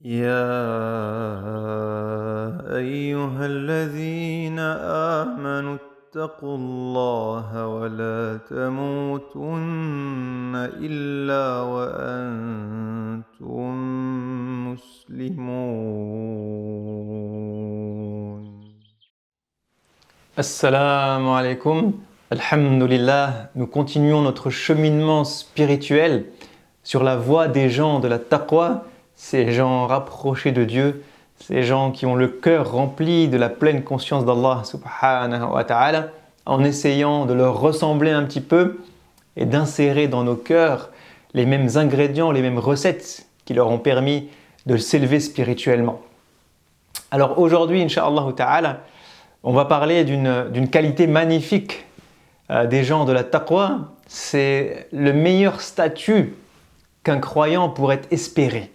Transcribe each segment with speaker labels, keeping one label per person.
Speaker 1: يا أيها الذين آمنوا اتقوا الله ولا تموتن إلا وأنتم مسلمون.
Speaker 2: Assalamu alaikum, alhamdulillah, nous continuons notre cheminement spirituel sur la voie des gens de la taqwa, ces gens rapprochés de Dieu, ces gens qui ont le cœur rempli de la pleine conscience d'Allah subhanahu wa ta'ala, en essayant de leur ressembler un petit peu et d'insérer dans nos cœurs les mêmes ingrédients, les mêmes recettes qui leur ont permis de s'élever spirituellement. Alors aujourd'hui, incha'Allah ta'ala, on va parler d'une qualité magnifique des gens de la taqwa. C'est le meilleur statut qu'un croyant pourrait espérer.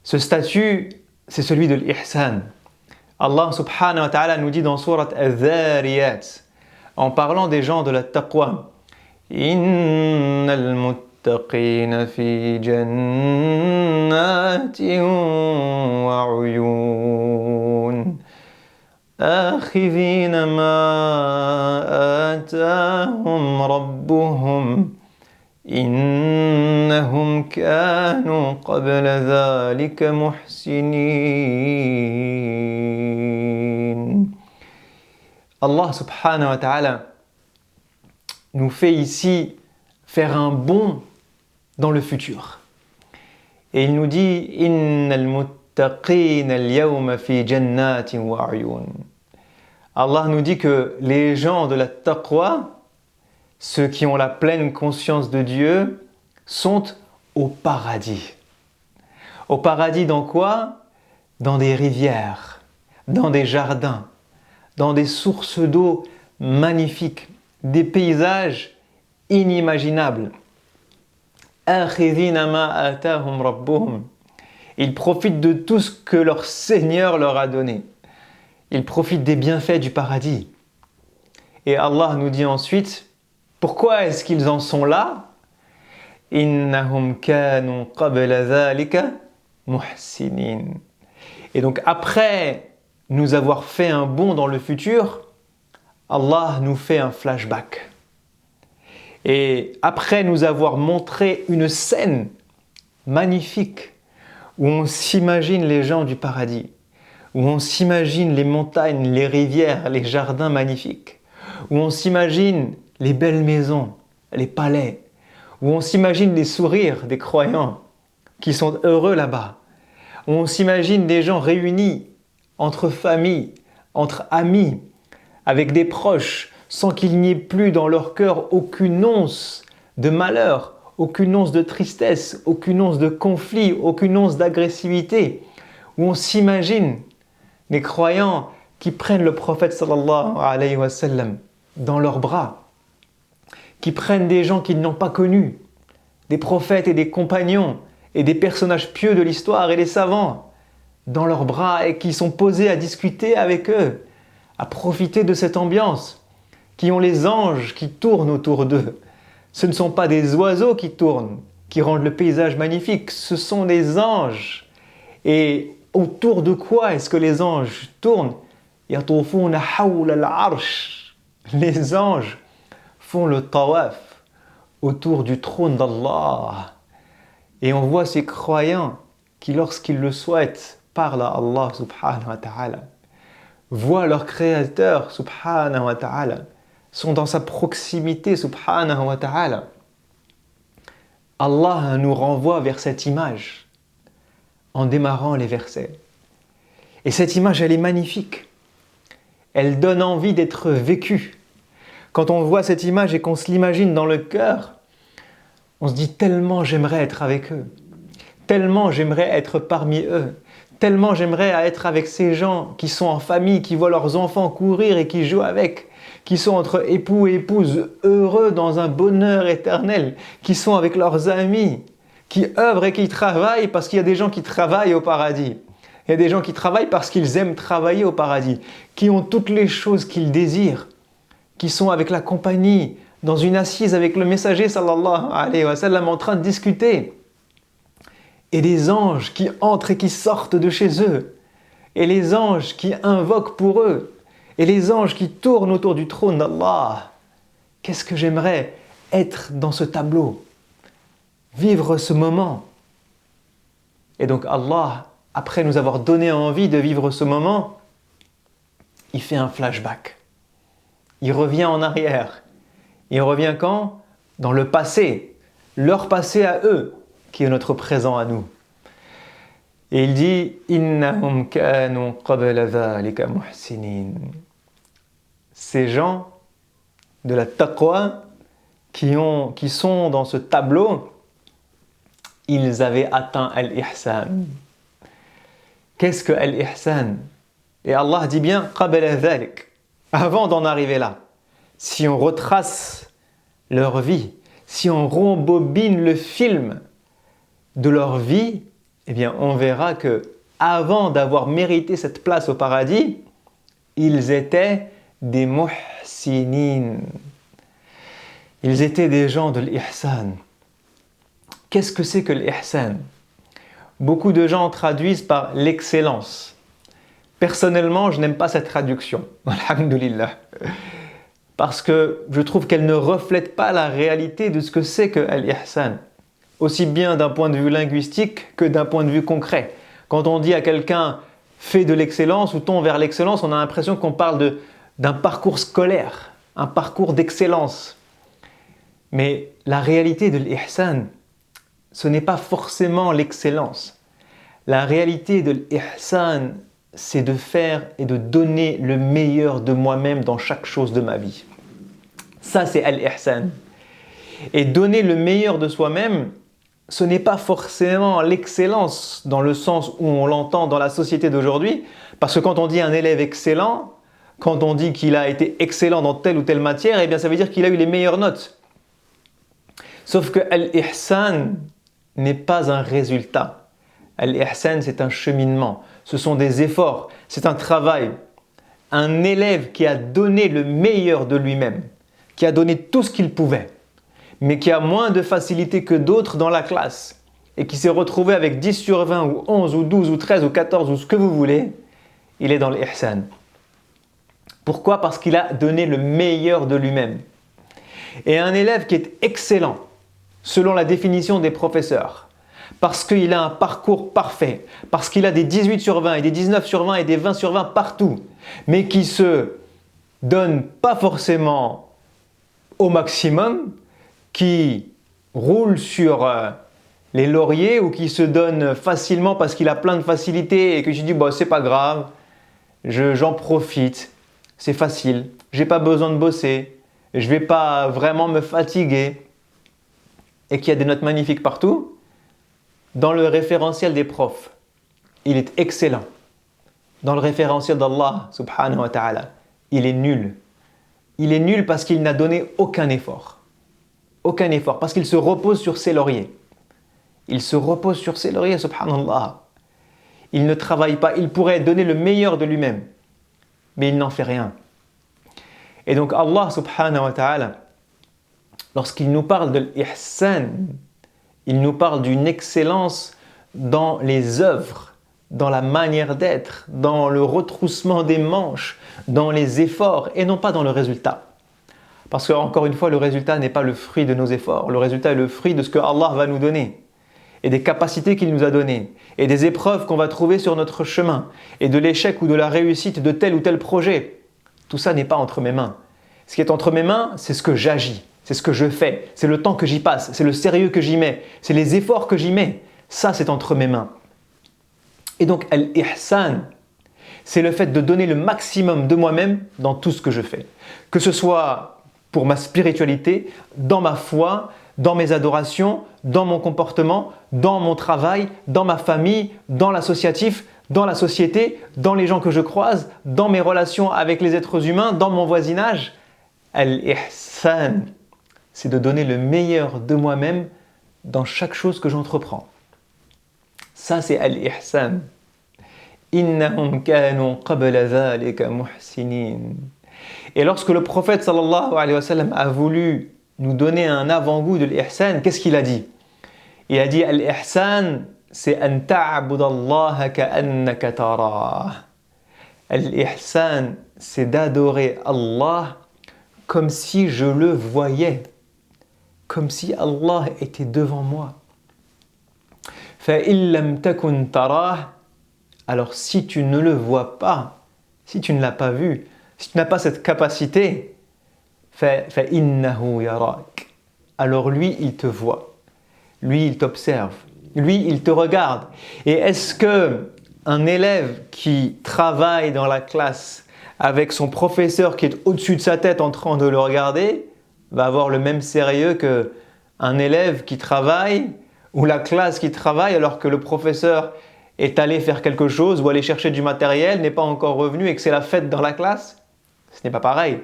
Speaker 2: Ce statut, c'est celui de l'ihsan. Allah subhanahu wa ta'ala nous dit dans Surat Al-Dhariyat, en parlant des gens de la taqwa, Innal muttaqina fi jannatin wa uyun. آخذين ما آتاهم ربهم إنهم كانوا قبل ذلك محسنين. Allah subhanahu wa ta'ala nous fait ici faire un bond dans le futur. Et il nous dit Innal muttaqina al-yawma fi jannatin wa uyun. Allah nous dit que les gens de la taqwa, ceux qui ont la pleine conscience de Dieu, sont au paradis. Au paradis dans quoi? Dans des rivières, dans des jardins, dans des sources d'eau magnifiques, des paysages inimaginables. Akhidhina ma atahum rabbuhum. Ils profitent de tout ce que leur Seigneur leur a donné. Ils profitent des bienfaits du paradis. Et Allah nous dit ensuite, pourquoi est-ce qu'ils en sont là? Innahum kanu qabla dhalika muhsinin. Et donc après nous avoir fait un bond dans le futur, Allah nous fait un flashback. Et après nous avoir montré une scène magnifique où on s'imagine les gens du paradis, où on s'imagine les montagnes, les rivières, les jardins magnifiques, où on s'imagine les belles maisons, les palais, où on s'imagine les sourires des croyants qui sont heureux là-bas, où on s'imagine des gens réunis entre familles, entre amis, avec des proches, sans qu'il n'y ait plus dans leur cœur aucune once de malheur, aucune once de tristesse, aucune once de conflit, aucune once d'agressivité, où on s'imagine des croyants qui prennent le prophète sallallahu alayhi wa sallam dans leurs bras, qui prennent des gens qu'ils n'ont pas connus, des prophètes et des compagnons et des personnages pieux de l'histoire et des savants dans leurs bras et qui sont posés à discuter avec eux, à profiter de cette ambiance, qui ont les anges qui tournent autour d'eux. Ce ne sont pas des oiseaux qui tournent, qui rendent le paysage magnifique, ce sont des anges. Et autour de quoi est-ce que les anges tournent? Yatufuna hawla al-arsh. Les anges font le tawaf autour du trône d'Allah. Et on voit ces croyants qui, lorsqu'ils le souhaitent, parlent à Allah subhanahu wa ta'ala, voient leur créateur subhanahu wa ta'ala, sont dans sa proximité subhanahu wa ta'ala. Allah nous renvoie vers cette image en démarrant les versets. Et cette image, elle est magnifique. Elle donne envie d'être vécue. Quand on voit cette image et qu'on se l'imagine dans le cœur, on se dit tellement j'aimerais être avec eux, tellement j'aimerais être parmi eux, tellement j'aimerais être avec ces gens qui sont en famille, qui voient leurs enfants courir et qui jouent avec, qui sont entre époux et épouses heureux dans un bonheur éternel, qui sont avec leurs amis, qui œuvrent et qui travaillent parce qu'il y a des gens qui travaillent au paradis. Il y a des gens qui travaillent parce qu'ils aiment travailler au paradis, qui ont toutes les choses qu'ils désirent, qui sont avec la compagnie, dans une assise avec le messager sallallahu alayhi wa sallam en train de discuter. et les anges qui entrent et qui sortent de chez eux, et les anges qui invoquent pour eux, et les anges qui tournent autour du trône d'Allah. Qu'est-ce que j'aimerais être dans ce tableau, vivre ce moment. Et donc Allah, après nous avoir donné envie de vivre ce moment, il fait un flashback. Il revient en arrière. Il revient quand? Dans le passé, leur passé à eux, qui est notre présent à nous. Et il dit Innahum kanu qabla dhalika muhsinin. Ces gens de la taqwa qui sont dans ce tableau, ils avaient atteint al-ihsan. Qu'est-ce que al-ihsan? Et Allah dit bien qabla dhalik, avant d'en arriver là. Si on retrace leur vie, si on rembobine le film de leur vie, eh bien on verra que avant d'avoir mérité cette place au paradis, ils étaient des muhsinin. Ils étaient des gens de l'ihsan. Qu'est-ce que c'est que l'ihsan? Beaucoup de gens traduisent par l'excellence. Personnellement, je n'aime pas cette traduction. Alhamdulillah. Parce que je trouve qu'elle ne reflète pas la réalité de ce que c'est que l'ihsan. Aussi bien d'un point de vue linguistique que d'un point de vue concret. Quand on dit à quelqu'un « fais de l'excellence » ou « tends vers l'excellence », on a l'impression qu'on parle d'un parcours scolaire, un parcours d'excellence. Mais la réalité de l'ihsan, ce n'est pas forcément l'excellence. La réalité de l'ihsan, c'est de faire et de donner le meilleur de moi-même dans chaque chose de ma vie. Ça, c'est al-ihsan. Et donner le meilleur de soi-même, ce n'est pas forcément l'excellence dans le sens où on l'entend dans la société d'aujourd'hui, parce que quand on dit un élève excellent, quand on dit qu'il a été excellent dans telle ou telle matière, eh bien ça veut dire qu'il a eu les meilleures notes. Sauf que al-ihsan n'est pas un résultat. Al-ihsan, c'est un cheminement, ce sont des efforts, c'est un travail. Un élève qui a donné le meilleur de lui-même, qui a donné tout ce qu'il pouvait, mais qui a moins de facilité que d'autres dans la classe et qui s'est retrouvé avec 10 sur 20 ou 11 ou 12 ou 13 ou 14 ou ce que vous voulez, il est dans l'ihsan. Pourquoi? Parce qu'il a donné le meilleur de lui-même. Et un élève qui est excellent, selon la définition des professeurs, parce qu'il a un parcours parfait, parce qu'il a des 18 sur 20 et des 19 sur 20 et des 20 sur 20 partout, mais qui se donne pas forcément au maximum, qui roule sur les lauriers ou qui se donne facilement parce qu'il a plein de facilités et que je dis bon, c'est pas grave, j'en profite, c'est facile, j'ai pas besoin de bosser, je vais pas vraiment me fatiguer, et qu'il y a des notes magnifiques partout, dans le référentiel des profs, il est excellent. Dans le référentiel d'Allah subhanahu wa ta'ala, il est nul. Il est nul parce qu'il n'a donné aucun effort. Aucun effort, parce qu'il se repose sur ses lauriers. Il se repose sur ses lauriers, subhanallah. Il ne travaille pas, il pourrait donner le meilleur de lui-même, mais il n'en fait rien. Et donc Allah subhanahu wa ta'ala, lorsqu'il nous parle de l'ihsan, il nous parle d'une excellence dans les œuvres, dans la manière d'être, dans le retroussement des manches, dans les efforts et non pas dans le résultat. Parce que, encore une fois, le résultat n'est pas le fruit de nos efforts. Le résultat est le fruit de ce que Allah va nous donner et des capacités qu'il nous a données et des épreuves qu'on va trouver sur notre chemin et de l'échec ou de la réussite de tel ou tel projet. Tout ça n'est pas entre mes mains. Ce qui est entre mes mains, c'est ce que j'agis, c'est ce que je fais, c'est le temps que j'y passe, c'est le sérieux que j'y mets, c'est les efforts que j'y mets. Ça, c'est entre mes mains. Et donc, al-ihsan, c'est le fait de donner le maximum de moi-même dans tout ce que je fais. Que ce soit pour ma spiritualité, dans ma foi, dans mes adorations, dans mon comportement, dans mon travail, dans ma famille, dans l'associatif, dans la société, dans les gens que je croise, dans mes relations avec les êtres humains, dans mon voisinage. Al-ihsan, c'est de donner le meilleur de moi-même dans chaque chose que j'entreprends. Ça, c'est al-ihsan. Innahum kanu qabla dhalika muhsinin. Et lorsque le prophète sallallahu alayhi wa sallam a voulu nous donner un avant-goût de l'ihsan, qu'est-ce qu'il a dit? Il a dit al-ihsan, c'est an ta'budallaha ka'annaka tarah. Al-ihsan, c'est d'adorer Allah comme si je le voyais, comme si Allah était devant moi. فَإِن لَمْ تَكُنْ تَرَاهُ. Alors si tu ne le vois pas, si tu ne l'as pas vu, si tu n'as pas cette capacité, فَإِنَّهُ يَرَاكَ. Alors lui, il te voit, lui, il t'observe, lui, il te regarde. Et est-ce que un élève qui travaille dans la classe avec son professeur qui est au-dessus de sa tête en train de le regarder va avoir le même sérieux qu'un élève qui travaille ou la classe qui travaille alors que le professeur est allé faire quelque chose ou aller chercher du matériel, n'est pas encore revenu et que c'est la fête dans la classe? Ce n'est pas pareil.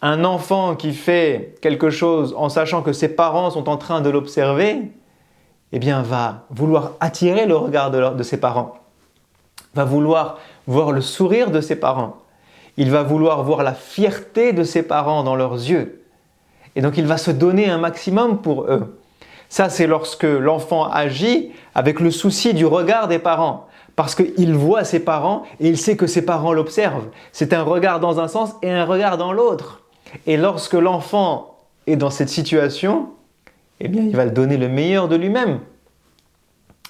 Speaker 2: Un enfant qui fait quelque chose en sachant que ses parents sont en train de l'observer, eh bien va vouloir attirer le regard de ses parents, va vouloir voir le sourire de ses parents, il va vouloir voir la fierté de ses parents dans leurs yeux. Et donc il va se donner un maximum pour eux. Ça, c'est lorsque l'enfant agit avec le souci du regard des parents, parce qu'il voit ses parents et il sait que ses parents l'observent. C'est un regard dans un sens et un regard dans l'autre. Et lorsque l'enfant est dans cette situation, eh bien, il va donner le meilleur de lui-même.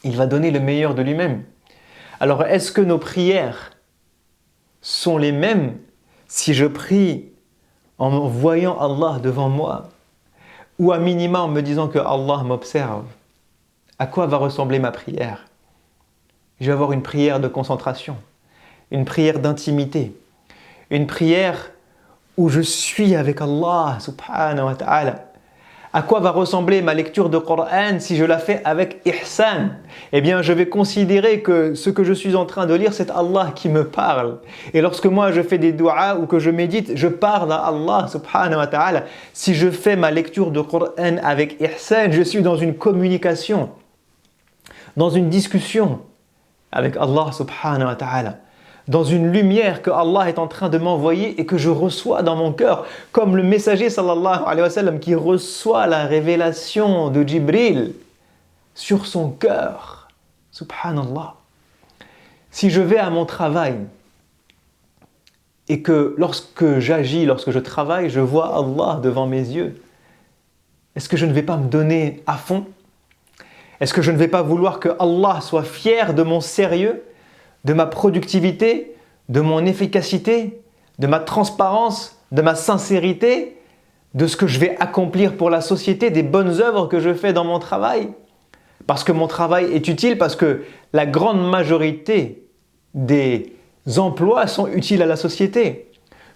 Speaker 2: Il va donner le meilleur de lui-même. Alors, est-ce que nos prières sont les mêmes si je prie en voyant Allah devant moi ou à minima en me disant que Allah m'observe? À quoi va ressembler ma prière? Je vais avoir une prière de concentration, une prière d'intimité, une prière où je suis avec Allah subhanahu wa ta'ala. À quoi va ressembler ma lecture de Coran si je la fais avec ihsan? Eh bien, je vais considérer que ce que je suis en train de lire, c'est Allah qui me parle. Et lorsque moi je fais des du'as ou que je médite, je parle à Allah subhanahu wa ta'ala. Si je fais ma lecture de Coran avec ihsan, je suis dans une communication, dans une discussion avec Allah subhanahu wa ta'ala, dans une lumière que Allah est en train de m'envoyer et que je reçois dans mon cœur, comme le messager sallallahu alayhi wa sallam qui reçoit la révélation de Jibril sur son cœur. Subhanallah. Si je vais à mon travail et que lorsque j'agis, lorsque je travaille, je vois Allah devant mes yeux, est-ce que je ne vais pas me donner à fond? Est-ce que je ne vais pas vouloir que Allah soit fier de mon sérieux, de ma productivité, de mon efficacité, de ma transparence, de ma sincérité, de ce que je vais accomplir pour la société, des bonnes œuvres que je fais dans mon travail? Parce que mon travail est utile, parce que la grande majorité des emplois sont utiles à la société.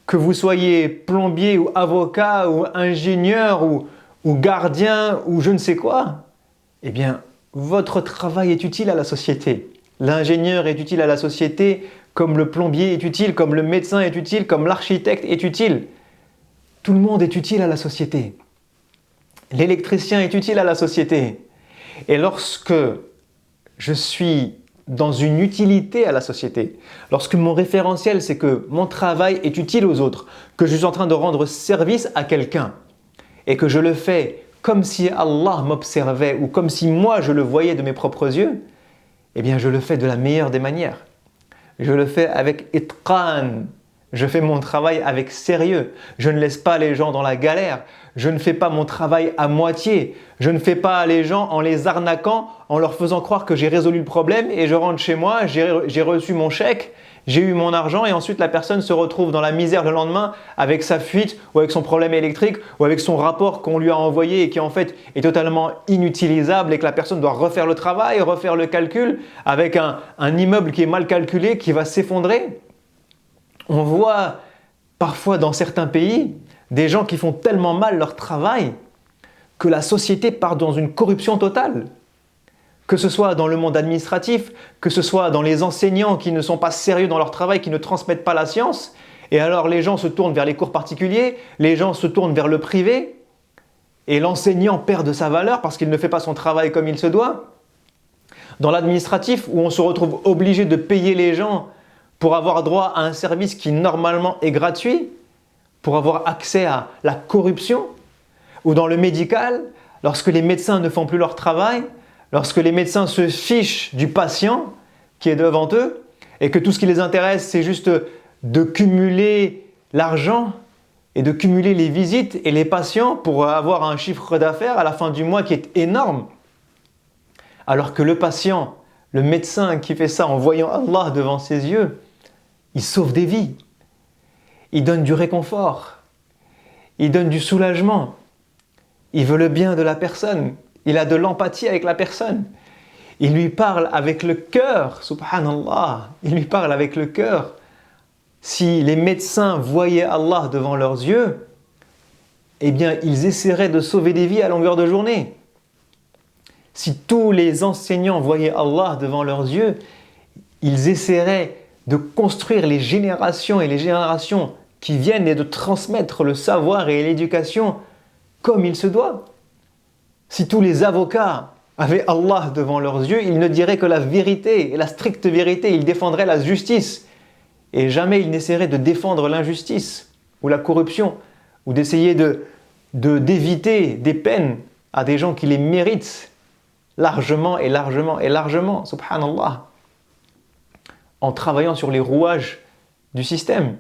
Speaker 2: Que vous soyez plombier ou avocat ou ingénieur ou gardien ou je ne sais quoi, eh bien, votre travail est utile à la société. L'ingénieur est utile à la société, comme le plombier est utile, comme le médecin est utile, comme l'architecte est utile. Tout le monde est utile à la société. L'électricien est utile à la société. Et lorsque je suis dans une utilité à la société, lorsque mon référentiel c'est que mon travail est utile aux autres, que je suis en train de rendre service à quelqu'un, et que je le fais comme si Allah m'observait ou comme si moi je le voyais de mes propres yeux, eh bien je le fais de la meilleure des manières. Je le fais avec itqan. Je fais mon travail avec sérieux. Je ne laisse pas les gens dans la galère. Je ne fais pas mon travail à moitié. Je ne fais pas les gens en les arnaquant, en leur faisant croire que j'ai résolu le problème et je rentre chez moi, j'ai reçu mon chèque, j'ai eu mon argent et ensuite la personne se retrouve dans la misère le lendemain avec sa fuite ou avec son problème électrique ou avec son rapport qu'on lui a envoyé et qui en fait est totalement inutilisable et que la personne doit refaire le travail, refaire le calcul avec un immeuble qui est mal calculé, qui va s'effondrer. On voit parfois dans certains pays des gens qui font tellement mal leur travail que la société part dans une corruption totale. Que ce soit dans le monde administratif, que ce soit dans les enseignants qui ne sont pas sérieux dans leur travail, qui ne transmettent pas la science. Et alors les gens se tournent vers les cours particuliers, les gens se tournent vers le privé et l'enseignant perd de sa valeur parce qu'il ne fait pas son travail comme il se doit. Dans l'administratif où on se retrouve obligé de payer les gens pour avoir droit à un service qui normalement est gratuit, pour avoir accès à la corruption, ou dans le médical, lorsque les médecins ne font plus leur travail, lorsque les médecins se fichent du patient qui est devant eux et que tout ce qui les intéresse, c'est juste de cumuler l'argent et de cumuler les visites et les patients pour avoir un chiffre d'affaires à la fin du mois qui est énorme. Alors que le patient, le médecin qui fait ça en voyant Allah devant ses yeux, il sauve des vies, il donne du réconfort, il donne du soulagement, il veut le bien de la personne, il a de l'empathie avec la personne. Il lui parle avec le cœur, subhanallah, il lui parle avec le cœur. Si les médecins voyaient Allah devant leurs yeux, eh bien, ils essaieraient de sauver des vies à longueur de journée. Si tous les enseignants voyaient Allah devant leurs yeux, ils essaieraient de construire les générations et les générations qui viennent et de transmettre le savoir et l'éducation comme il se doit. Si tous les avocats avaient Allah devant leurs yeux, ils ne diraient que la vérité et la stricte vérité, ils défendraient la justice. Et jamais ils n'essaieraient de défendre l'injustice ou la corruption ou d'essayer d'éviter des peines à des gens qui les méritent largement et largement et largement, subhanallah, en travaillant sur les rouages du système.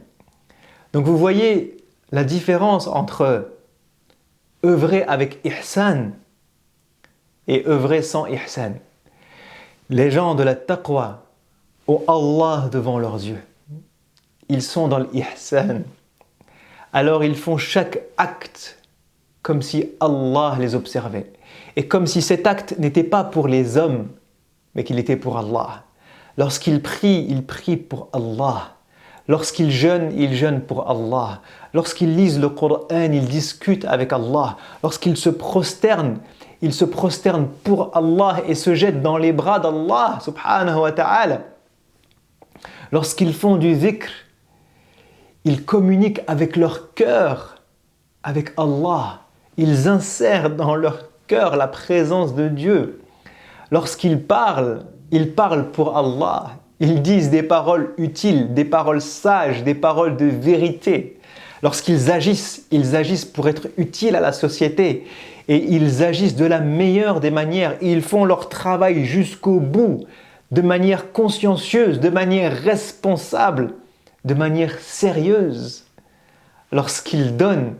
Speaker 2: Donc vous voyez la différence entre œuvrer avec ihsan et œuvrer sans ihsan. Les gens de la taqwa ont Allah devant leurs yeux. Ils sont dans l'ihsan. Alors ils font chaque acte comme si Allah les observait. Et comme si cet acte n'était pas pour les hommes, mais qu'il était pour Allah. Lorsqu'ils prient pour Allah. Lorsqu'ils jeûnent pour Allah. Lorsqu'ils lisent le Coran, ils discutent avec Allah. Lorsqu'ils se prosternent, ils se prosternent pour Allah et se jettent dans les bras d'Allah, subhanahu wa ta'ala. Lorsqu'ils font du dhikr, ils communiquent avec leur cœur, avec Allah. Ils insèrent dans leur cœur la présence de Dieu. Lorsqu'ils parlent, ils parlent pour Allah. Ils disent des paroles utiles, des paroles sages, des paroles de vérité. Lorsqu'ils agissent, ils agissent pour être utiles à la société. Et ils agissent de la meilleure des manières. Ils font leur travail jusqu'au bout, de manière consciencieuse, de manière responsable, de manière sérieuse. Lorsqu'ils donnent,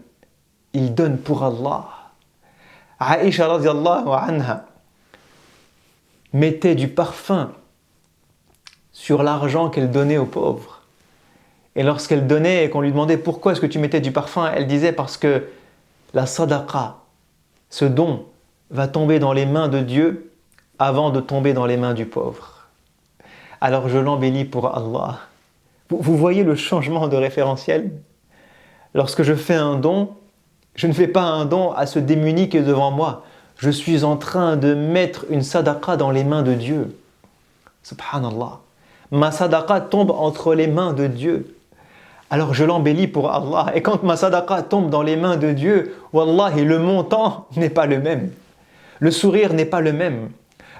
Speaker 2: ils donnent pour Allah. Aïcha radiallahu anha mettait du parfum sur l'argent qu'elle donnait aux pauvres. Et lorsqu'elle donnait et qu'on lui demandait pourquoi est-ce que tu mettais du parfum, elle disait parce que la sadaqa, ce don, va tomber dans les mains de Dieu avant de tomber dans les mains du pauvre. Alors je l'embellis pour Allah. Vous voyez le changement de référentiel? Lorsque je fais un don, je ne fais pas un don à ce démuni qui est devant moi. Je suis en train de mettre une sadaqa dans les mains de Dieu. Subhanallah. Ma sadaqa tombe entre les mains de Dieu. Alors je l'embellis pour Allah. Et quand ma sadaqa tombe dans les mains de Dieu, wallahi, le montant n'est pas le même. Le sourire n'est pas le même.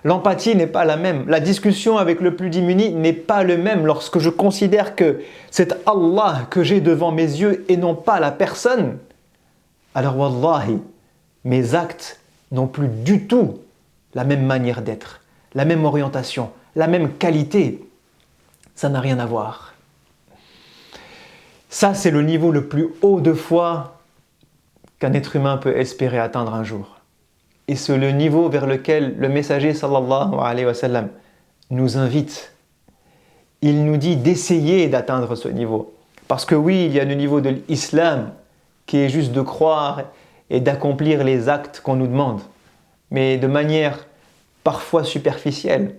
Speaker 2: L'empathie n'est pas la même. La discussion avec le plus démuni n'est pas le même lorsque je considère que c'est Allah que j'ai devant mes yeux et non pas la personne. Alors wallahi, mes actes n'ont plus du tout la même manière d'être, la même orientation, la même qualité. Ça n'a rien à voir. Ça, c'est le niveau le plus haut de foi qu'un être humain peut espérer atteindre un jour. Et c'est le niveau vers lequel le messager sallallahu alayhi wa sallam nous invite. Il nous dit d'essayer d'atteindre ce niveau. Parce que oui, il y a le niveau de l'islam qui est juste de croire et d'accomplir les actes qu'on nous demande, mais de manière parfois superficielle.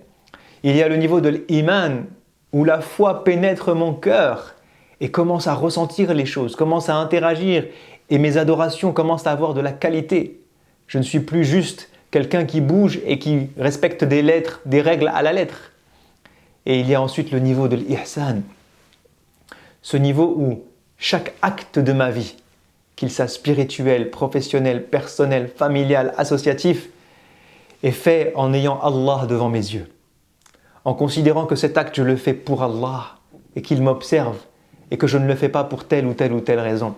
Speaker 2: Il y a le niveau de l'iman où la foi pénètre mon cœur et commence à ressentir les choses, commence à interagir et mes adorations commencent à avoir de la qualité. Je ne suis plus juste quelqu'un qui bouge et qui respecte des lettres, des règles à la lettre. Et il y a ensuite le niveau de l'ihsan. Ce niveau où chaque acte de ma vie, qu'il soit spirituel, professionnel, personnel, familial, associatif, est fait en ayant Allah devant mes yeux. En considérant que cet acte, je le fais pour Allah et qu'il m'observe et que je ne le fais pas pour telle ou telle ou telle raison.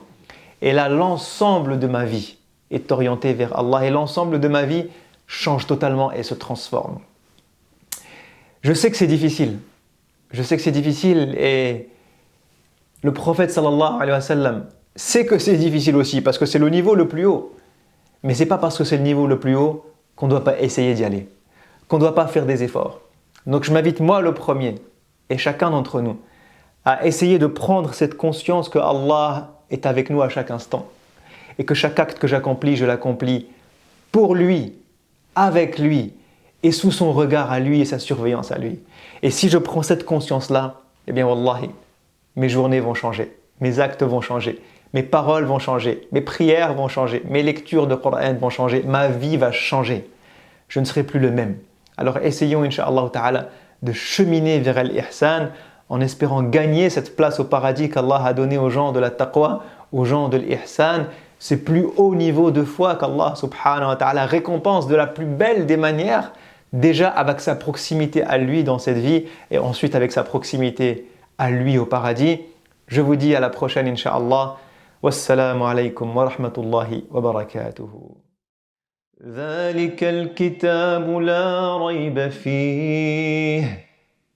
Speaker 2: Et là, l'ensemble de ma vie est orienté vers Allah et l'ensemble de ma vie change totalement et se transforme. Je sais que c'est difficile. Je sais que c'est difficile et le prophète sallallahu alayhi wa sallam sait que c'est difficile aussi parce que c'est le niveau le plus haut. Mais ce n'est pas parce que c'est le niveau le plus haut qu'on ne doit pas essayer d'y aller, qu'on ne doit pas faire des efforts. Donc je m'invite moi le premier et chacun d'entre nous à essayer de prendre cette conscience que Allah est avec nous à chaque instant et que chaque acte que j'accomplis, je l'accomplis pour lui, avec lui et sous son regard à lui et sa surveillance à lui. Et si je prends cette conscience-là, eh bien wallahi, mes journées vont changer, mes actes vont changer, mes paroles vont changer, mes prières vont changer, mes lectures de Coran vont changer, ma vie va changer. Je ne serai plus le même. Alors essayons, incha'Allah ta'ala, de cheminer vers l'ihsan en espérant gagner cette place au paradis qu'Allah a donné aux gens de la taqwa, aux gens de l'ihsan, ces plus hauts niveaux de foi qu'Allah subhanahu wa ta'ala récompense de la plus belle des manières, déjà avec sa proximité à lui dans cette vie et ensuite avec sa proximité à lui au paradis. Je vous dis à la prochaine, incha'Allah. Wassalamu alaykum wa rahmatullahi wa barakatuhu.
Speaker 1: ذلك الكتاب لا ريب فيه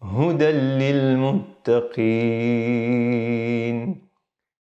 Speaker 1: هدى للمتقين